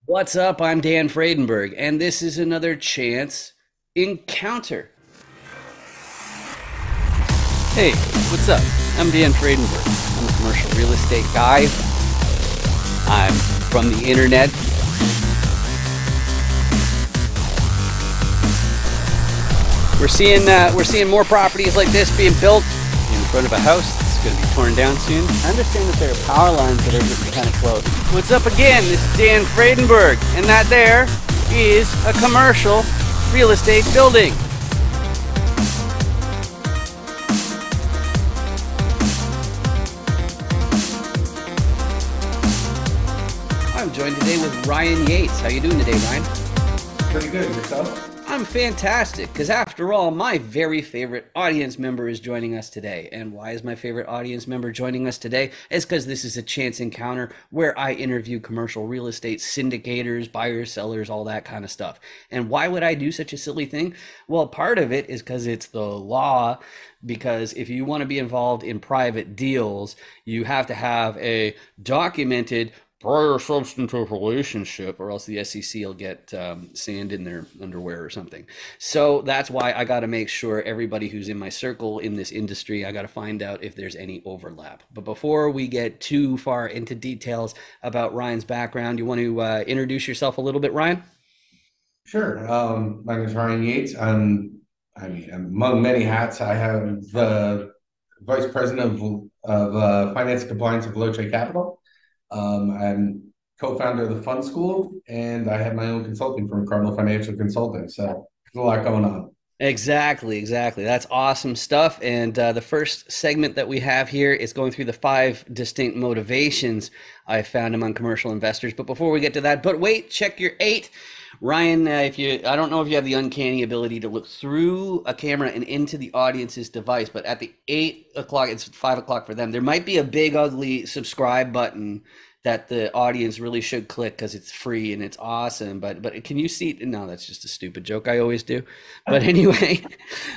What's up? I'm Dan Fredenberg, and this is another Chance Encounter. Hey, what's up? I'm Dan Fredenberg. I'm a commercial real estate guy. I'm from the internet. We're seeing more properties like this being built in front of a house that's going to be torn down soon. I understand that there are power lines that are getting kind of close. What's up again? This is Dan Fredenberg, and that there is a commercial real estate building. I'm joined today with Ryan Yates. How you doing today, Ryan? Pretty good. Yourself? I'm fantastic, because after all, my very favorite audience member is joining us today. And why is my favorite audience member joining us today? It's because this is a chance encounter where I interview commercial real estate syndicators, buyers, sellers, all that kind of stuff. And why would I do such a silly thing? Well, part of it is because it's the law. Because if you want to be involved in private deals, you have to have a documented prior substantive relationship, or else the SEC will get sand in their underwear or something. So that's why I got to make sure everybody who's in my circle in this industry, I got to find out if there's any overlap. But before we get too far into details about Ryan's background, you want to introduce yourself a little bit, Ryan? Sure. My name is Ryan Yates. Among many hats, I have the vice president of finance and compliance of Loche Capital. I'm co-founder of the Fund School, and I have my own consulting firm, Cardinal Financial Consulting. So there's a lot going on. Exactly, exactly. That's awesome stuff. And the first segment that we have here is going through the five distinct motivations I found among commercial investors. But before we get to that, but wait, check your eight. Ryan, I don't know if you have the uncanny ability to look through a camera and into the audience's device, but at the 8 o'clock, it's 5 o'clock for them. There might be a big, ugly subscribe button that the audience really should click because it's free and it's awesome. But can you see? No, that's just a stupid joke I always do. But anyway,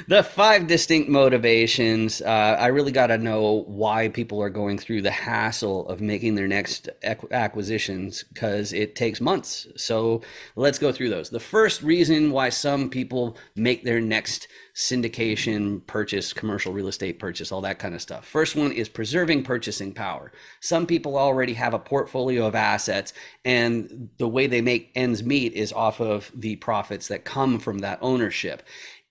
the five distinct motivations. I really got to know why people are going through the hassle of making their next acquisitions because it takes months. So let's go through those. The first reason why some people make their next syndication purchase, commercial real estate purchase, all that kind of stuff. First one is preserving purchasing power. Some people already have a portfolio of assets, and the way they make ends meet is off of the profits that come from that ownership.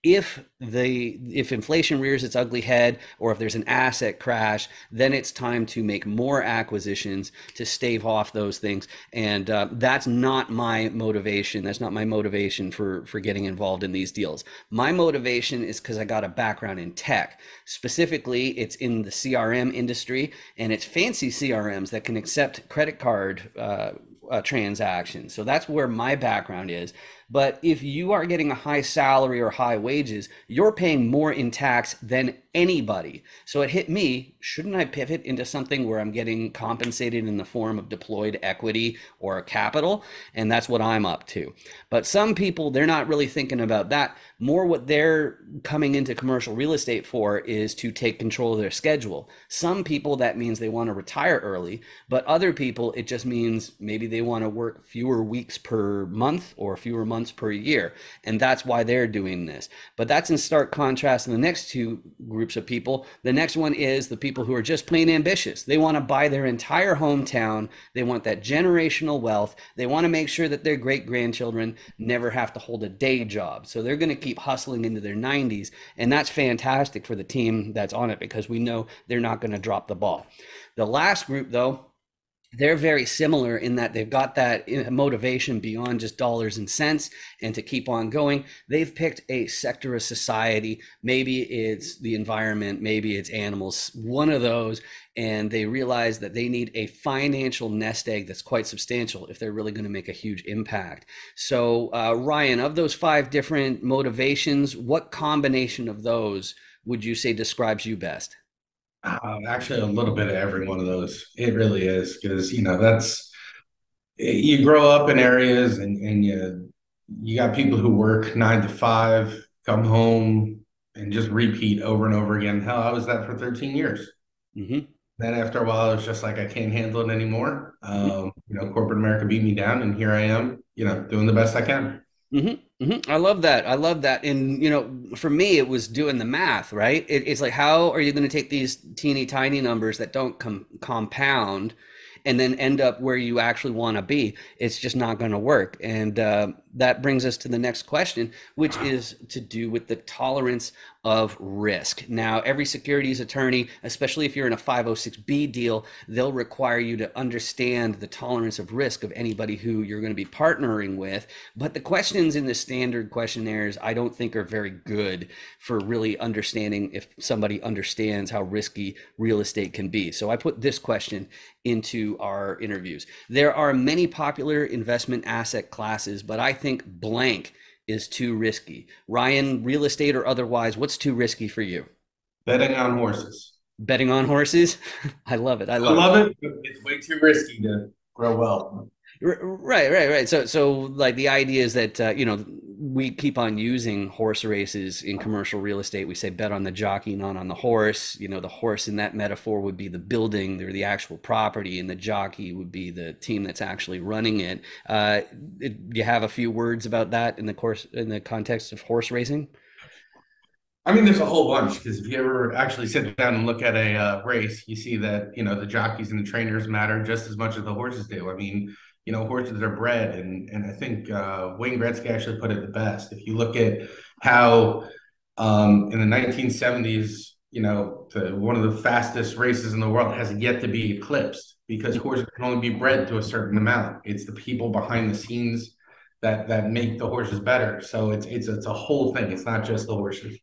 If inflation rears its ugly head, or if there's an asset crash, then it's time to make more acquisitions to stave off those things. And that's not my motivation. That's not my motivation for getting involved in these deals. My motivation is because I got a background in tech. Specifically, it's in the CRM industry, and it's fancy CRMs that can accept credit card transactions. So that's where my background is. But if you are getting a high salary or high wages, you're paying more in tax than anybody. So it hit me, shouldn't I pivot into something where I'm getting compensated in the form of deployed equity or capital? And that's what I'm up to. But some people, they're not really thinking about that. More what they're coming into commercial real estate for is to take control of their schedule. Some people, that means they want to retire early, but other people, it just means maybe they want to work fewer weeks per month or fewer months per year. And that's why they're doing this. But that's in stark contrast to the next two groups of people. The next one is the people who are just plain ambitious. They want to buy their entire hometown. They want that generational wealth. They want to make sure that their great grandchildren never have to hold a day job. So they're going to keep hustling into their 90s. And that's fantastic for the team that's on it because we know they're not going to drop the ball. The last group, though, they're very similar in that they've got that motivation beyond just dollars and cents and to keep on going. They've picked a sector of society. Maybe it's the environment, maybe it's animals, one of those. And they realize that they need a financial nest egg that's quite substantial if they're really going to make a huge impact. So, Ryan, of those five different motivations, what combination of those would you say describes you best? Actually, a little bit of every one of those. It really is because that's you grow up in areas and you got people who work 9 to 5, come home and just repeat over and over again. Hell, I was that for 13 years. Mm-hmm. Then after a while, it was just like I can't handle it anymore. Corporate America beat me down, and here I am, doing the best I can. I love that. I love that. And, for me, it was doing the math, right? It's like, how are you going to take these teeny tiny numbers that don't compound and then end up where you actually want to be? It's just not going to work. And that brings us to the next question, which is to do with the tolerance of risk. Now, every securities attorney, especially if you're in a 506B deal, they'll require you to understand the tolerance of risk of anybody who you're going to be partnering with. But the questions in the standard questionnaires, I don't think are very good for really understanding if somebody understands how risky real estate can be. So I put this question into our interviews. There are many popular investment asset classes, but I think blank is too risky. Ryan, real estate or otherwise, what's too risky for you? Betting on horses. Betting on horses? I love it. I I love it. love it, but it's way too risky to grow wealth. Right. So like the idea is that we keep on using horse races in commercial real estate. We say bet on the jockey, not on the horse. The horse in that metaphor would be the building, or the actual property, and the jockey would be the team that's actually running it. You have a few words about that in the context of horse racing? I mean, there's a whole bunch because if you ever actually sit down and look at a race, you see that the jockeys and the trainers matter just as much as the horses do. I mean, horses are bred, and I think Wayne Gretzky actually put it the best. If you look at how in the 1970s, one of the fastest races in the world has yet to be eclipsed because horses can only be bred to a certain amount. It's the people behind the scenes that make the horses better. So it's a whole thing. It's not just the horses.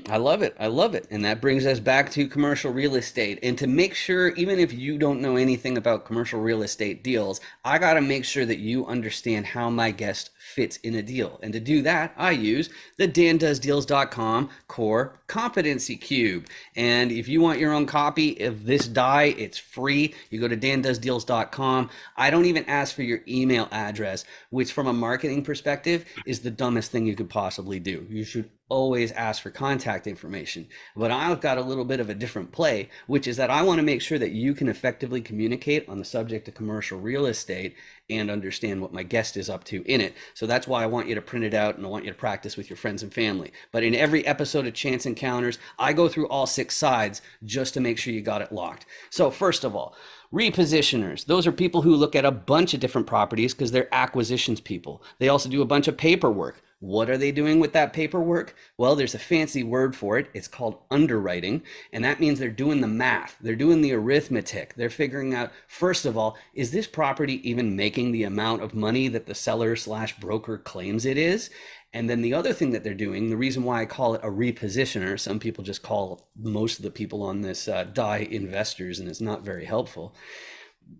I love it. I love it. And that brings us back to commercial real estate. And to make sure, even if you don't know anything about commercial real estate deals, I got to make sure that you understand how my guest fits in a deal. And to do that, I use the dandoesdeals.com core competency cube. And if you want your own copy of this die, it's free. You go to dandoesdeals.com. I don't even ask for your email address, which from a marketing perspective is the dumbest thing you could possibly do. You should always ask for contact information. But I've got a little bit of a different play, which is that I want to make sure that you can effectively communicate on the subject of commercial real estate and understand what my guest is up to in it. So that's why I want you to print it out and I want you to practice with your friends and family. But in every episode of Chance Encounters, I go through all 6 sides just to make sure you got it locked. So first of all, repositioners. Those are people who look at a bunch of different properties because they're acquisitions people. They also do a bunch of paperwork. What are they doing with that paperwork? Well, there's a fancy word for it. It's called underwriting. And that means they're doing the math. They're doing the arithmetic. They're figuring out, first of all, is this property even making the amount of money that the seller slash broker claims it is? And then the other thing that they're doing, the reason why I call it a repositioner, some people just call most of the people on this die investors, and it's not very helpful.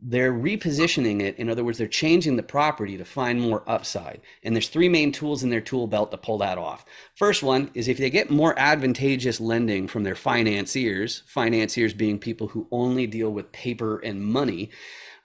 They're repositioning it. In other words, they're changing the property to find more upside. And there's 3 main tools in their tool belt to pull that off. First one is if they get more advantageous lending from their financiers being people who only deal with paper and money.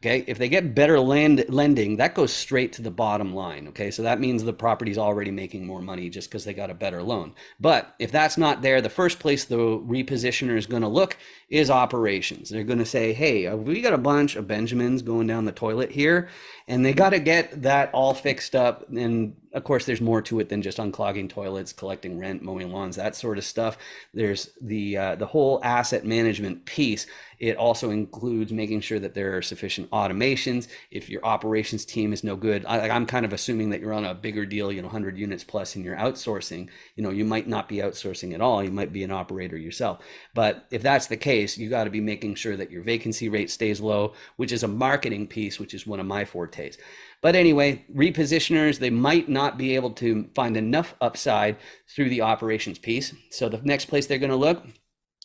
Okay, if they get better lending, that goes straight to the bottom line. Okay, so that means the property's already making more money just because they got a better loan. But if that's not there, the first place the repositioner is going to look is operations. They're going to say, hey, we got a bunch of Benjamins going down the toilet here, and they got to get that all fixed up. And of course, there's more to it than just unclogging toilets, collecting rent, mowing lawns, that sort of stuff. There's the whole asset management piece. It also includes making sure that there are sufficient automations. If your operations team is no good, I'm kind of assuming that you're on a bigger deal, 100 units plus, and you're outsourcing. You might not be outsourcing at all. You might be an operator yourself. But if that's the case, you got to be making sure that your vacancy rate stays low, which is a marketing piece, which is one of my fortes. But anyway, repositioners, they might not be able to find enough upside through the operations piece. So the next place they're going to look,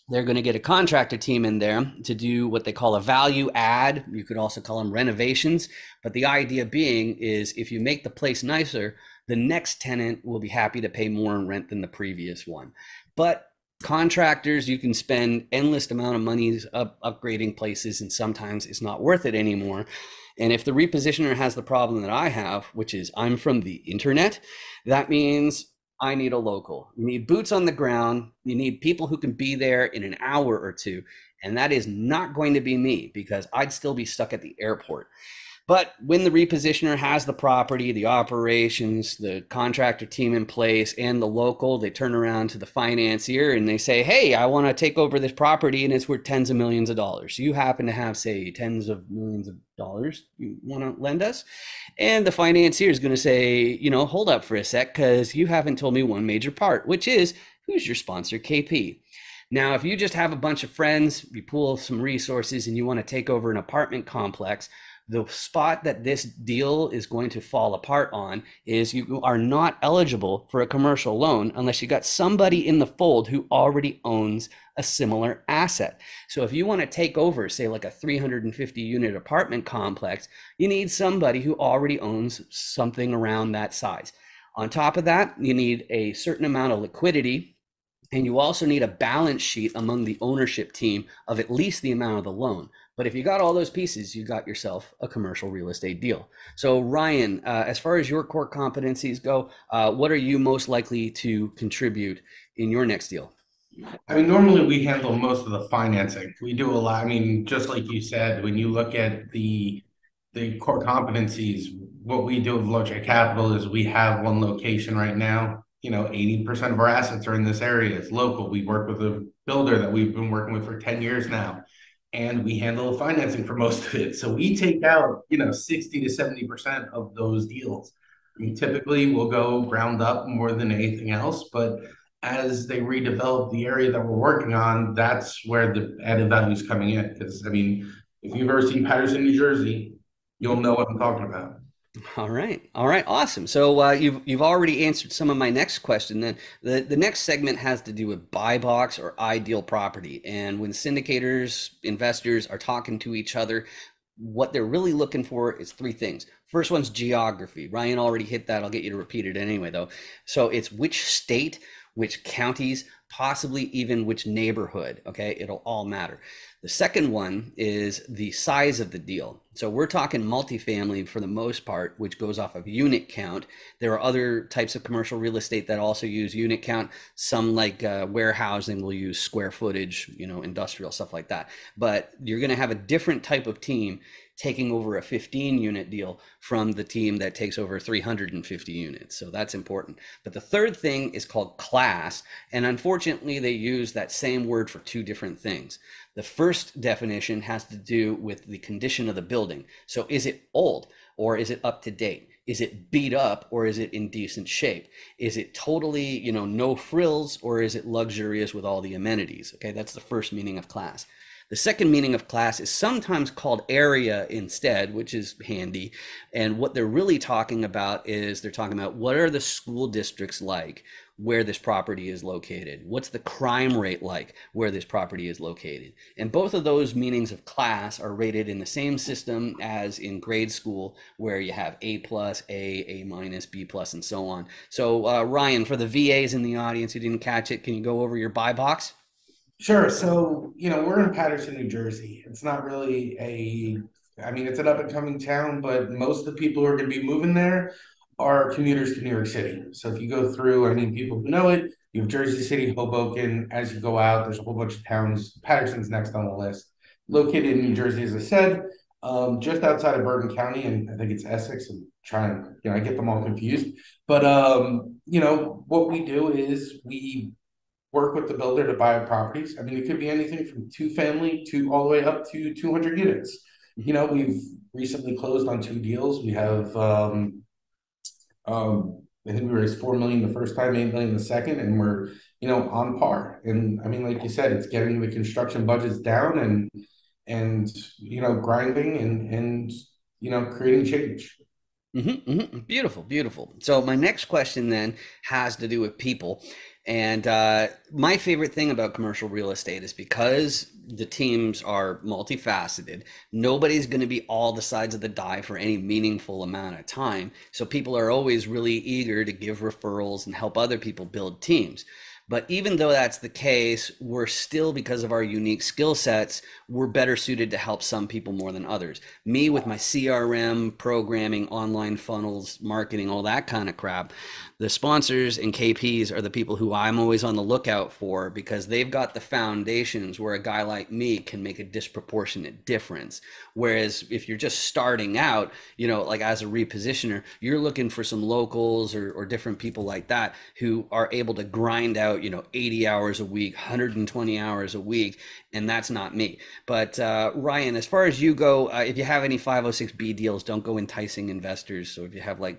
they're going to get a contractor team in there to do what they call a value add. You could also call them renovations. But the idea being is if you make the place nicer, the next tenant will be happy to pay more in rent than the previous one. But contractors, you can spend endless amount of money upgrading places, and sometimes it's not worth it anymore. And if the repositioner has the problem that I have, which is I'm from the internet, that means I need a local. You need boots on the ground. You need people who can be there in an hour or two. And that is not going to be me because I'd still be stuck at the airport. But when the repositioner has the property, the operations, the contractor team in place, and the local, they turn around to the financier and they say, hey, I want to take over this property and it's worth tens of millions of dollars. You happen to have, say, tens of millions of dollars you want to lend us? And the financier is going to say, hold up for a sec, because you haven't told me one major part, which is who's your sponsor, KP? Now, if you just have a bunch of friends, you pool some resources, and you want to take over an apartment complex, the spot that this deal is going to fall apart on is you are not eligible for a commercial loan unless you got somebody in the fold who already owns a similar asset. So if you want to take over, say, like a 350 unit apartment complex, you need somebody who already owns something around that size. On top of that, you need a certain amount of liquidity, and you also need a balance sheet among the ownership team of at least the amount of the loan. But if you got all those pieces, you got yourself a commercial real estate deal. So Ryan, as far as your core competencies go, what are you most likely to contribute in your next deal? I mean, normally we handle most of the financing. We do a lot. I mean, just like you said, when you look at the core competencies, what we do with LoJack Capital is we have one location right now. 80% of our assets are in this area. It's local. We work with a builder that we've been working with for 10 years now, and we handle the financing for most of it. So we take out, 60 to 70% of those deals. I mean, typically we'll go ground up more than anything else, but as they redevelop the area that we're working on, that's where the added value is coming in. Because I mean, if you've ever seen Patterson, New Jersey, you'll know what I'm talking about. All right, awesome. So you've already answered some of my next question. Then the next segment has to do with buy box or ideal property. And when syndicators, investors are talking to each other, what they're really looking for is three things. First one's geography. Ryan already hit that. I'll get you to repeat it anyway, though. So it's which state, which counties, possibly even which neighborhood. Okay, it'll all matter. The second one is the size of the deal. So we're talking multifamily for the most part, which goes off of unit count. There are other types of commercial real estate that also use unit count. Some, like warehousing, will use square footage, industrial stuff like that. But you're going to have a different type of team taking over a 15 unit deal from the team that takes over 350 units. So that's important. But the third thing is called class. And unfortunately, they use that same word for two different things. The first definition has to do with the condition of the building. So is it old or is it up to date? Is it beat up or is it in decent shape? Is it totally, no frills, or is it luxurious with all the amenities? Okay, that's the first meaning of class. The second meaning of class is sometimes called area instead, which is handy. And what they're really talking about is they're talking about what are the school districts like where this property is located? What's the crime rate like where this property is located? And both of those meanings of class are rated in the same system as in grade school, where you have A plus, A minus, B plus, and so on. So Ryan, for the VAs in the audience who didn't catch it, can you go over your buy box? Sure. So, we're in Patterson, New Jersey. It's not really I mean, it's an up and coming town, but most of the people who are going to be moving there are commuters to New York City. So if you go through, I mean, people who know it, you have Jersey City, Hoboken. As you go out, there's a whole bunch of towns. Patterson's next on the list. Located in New Jersey, as I said, just outside of Bergen County, and I think it's Essex. I'm trying, I get them all confused. But, what we do is we work with the builder to buy properties. I mean, it could be anything from two family to all the way up to 200 units. We've recently closed on two deals. We have, I think we raised 4 million the first time, 8 million the second, and we're, on par. And I mean, like you said, it's getting the construction budgets down and grinding and creating change. Beautiful, beautiful. So my next question then has to do with people. And my favorite thing about commercial real estate is because the teams are multifaceted, nobody's going to be all the sides of the die for any meaningful amount of time. So people are always really eager to give referrals and help other people build teams. But even though that's the case, we're still, because of our unique skill sets, we're better suited to help some people more than others. Me with my CRM, programming, online funnels, marketing, all that kind of crap. The sponsors and KPs are the people who I'm always on the lookout for, because they've got the foundations where a guy like me can make a disproportionate difference. Whereas if you're just starting out, like as a repositioner, you're looking for some locals or different people like that who are able to grind out, 80 hours a week, 120 hours a week. And that's not me. But Ryan, as far as you go, if you have any 506B deals, don't go enticing investors. So if you have like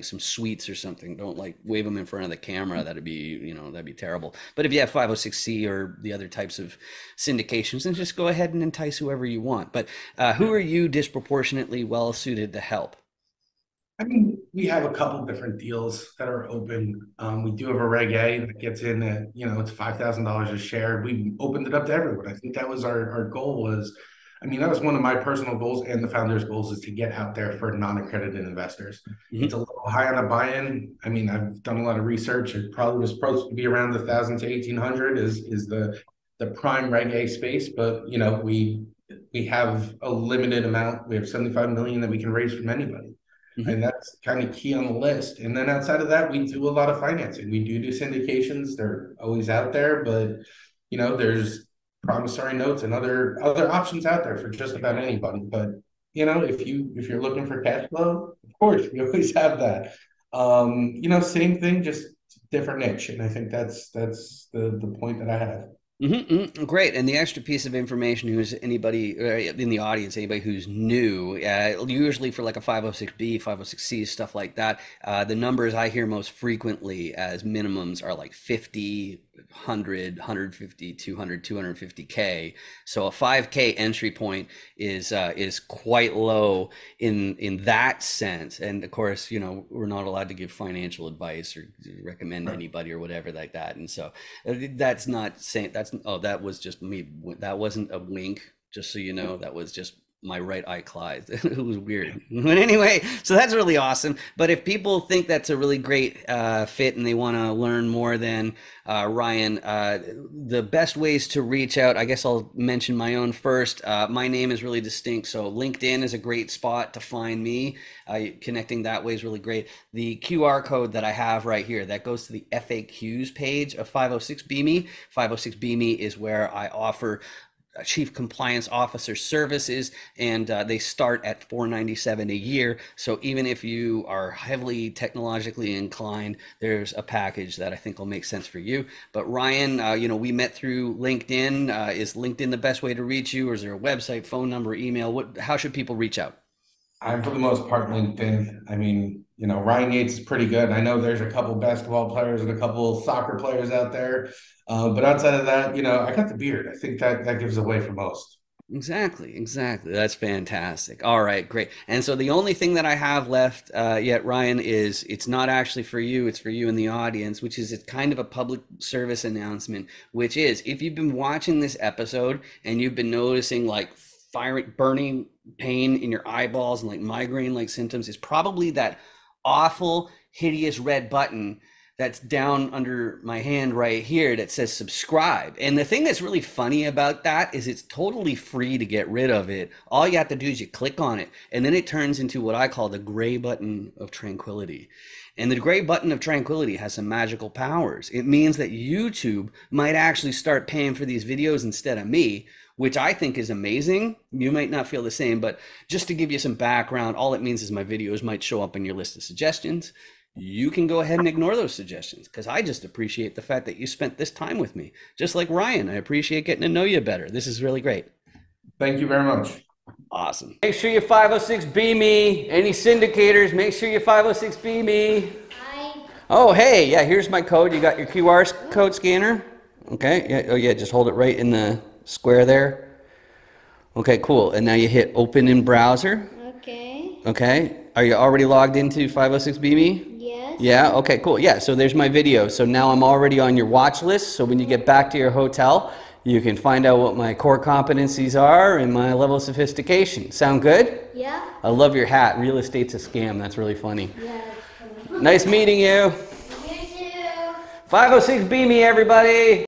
some suites or something, don't like wave them in front of the camera. That'd be terrible. But if you have 506C or the other types of syndications, then just go ahead and entice whoever you want. But who are you disproportionately well suited to help? I mean, we have a couple different deals that are open. We do have a Reg A that gets in at, it's $5,000 a share. We opened it up to everyone. I think that was our goal was, I mean, that was one of my personal goals and the founder's goals, is to get out there for non-accredited investors. Mm-hmm. It's a little high on a buy-in. I mean, I've done a lot of research. It probably was supposed to be around 1,000 to 1,800 is the prime Reg A space, but we have a limited amount. We have 75 million that we can raise from anybody. Mm-hmm. And that's kind of key on the list. And then outside of that, we do a lot of financing. We do syndications. They're always out there, but there's promissory notes and other options out there for just about anybody. But if you're looking for cash flow, of course, we always have that. Same thing, just different niche. And I think that's the point that I have. Mm-hmm, mm-hmm. Great. And the extra piece of information, who's anybody in the audience, anybody who's new, usually for like a 506B, 506C, stuff like that, the numbers I hear most frequently as minimums are like 50, 100, 150, 200, 250K. So a 5K entry point is quite low in that sense. And of course, we're not allowed to give financial advice or recommend anybody or whatever like that. And so that's not saying that was just me. That wasn't a wink, just so you know. That was just my right eye closed. It was weird. But anyway, so that's really awesome. But if people think that's a really great fit and they want to learn more than Ryan, the best ways to reach out, I guess I'll mention my own first. My name is really distinct, so LinkedIn is a great spot to find me. Connecting that way is really great. The QR code that I have right here, that goes to the FAQs page of 506BME. 506BME is where I offer Chief Compliance Officer services, and they start at $497 a year. So even if you are heavily technologically inclined, there's a package that I think will make sense for you. But Ryan, we met through LinkedIn. Is LinkedIn the best way to reach you, or is there a website, phone number, email? How should people reach out? I'm for the most part LinkedIn. I mean, Ryan Yates is pretty good. I know there's a couple basketball players and a couple soccer players out there. But outside of that, I got the beard. I think that gives away for most. Exactly. That's fantastic. All right, great. And so the only thing that I have left yet, Ryan, is it's not actually for you. It's for you in the audience, which is it's kind of a public service announcement, which is if you've been watching this episode and you've been noticing like burning pain in your eyeballs and like migraine like symptoms, is probably that awful, hideous red button that's down under my hand right here that says subscribe. And the thing that's really funny about that is it's totally free to get rid of it. All you have to do is you click on it, and then it turns into what I call the gray button of tranquility. And the gray button of tranquility has some magical powers. It means that YouTube might actually start paying for these videos instead of me, which I think is amazing. You might not feel the same, but just to give you some background, all it means is my videos might show up in your list of suggestions. You can go ahead and ignore those suggestions, because I just appreciate the fact that you spent this time with me. Just like Ryan, I appreciate getting to know you better. This is really great. Thank you very much. Awesome. Make sure you 506B me. Any syndicators, make sure you 506B me. Hi. Oh, hey, yeah, here's my code. You got your QR code scanner? Okay, yeah, oh yeah, just hold it right in the square there. Okay, cool. And now you hit open in browser. Okay. Okay. Are you already logged into 506B me? Yes. Yeah, okay, cool. Yeah, so there's my video. So now I'm already on your watch list. So when you get back to your hotel, you can find out what my core competencies are and my level of sophistication. Sound good? Yeah. I love your hat. Real estate's a scam. That's really funny. Yeah. Nice meeting you. You too. 506 B me, everybody.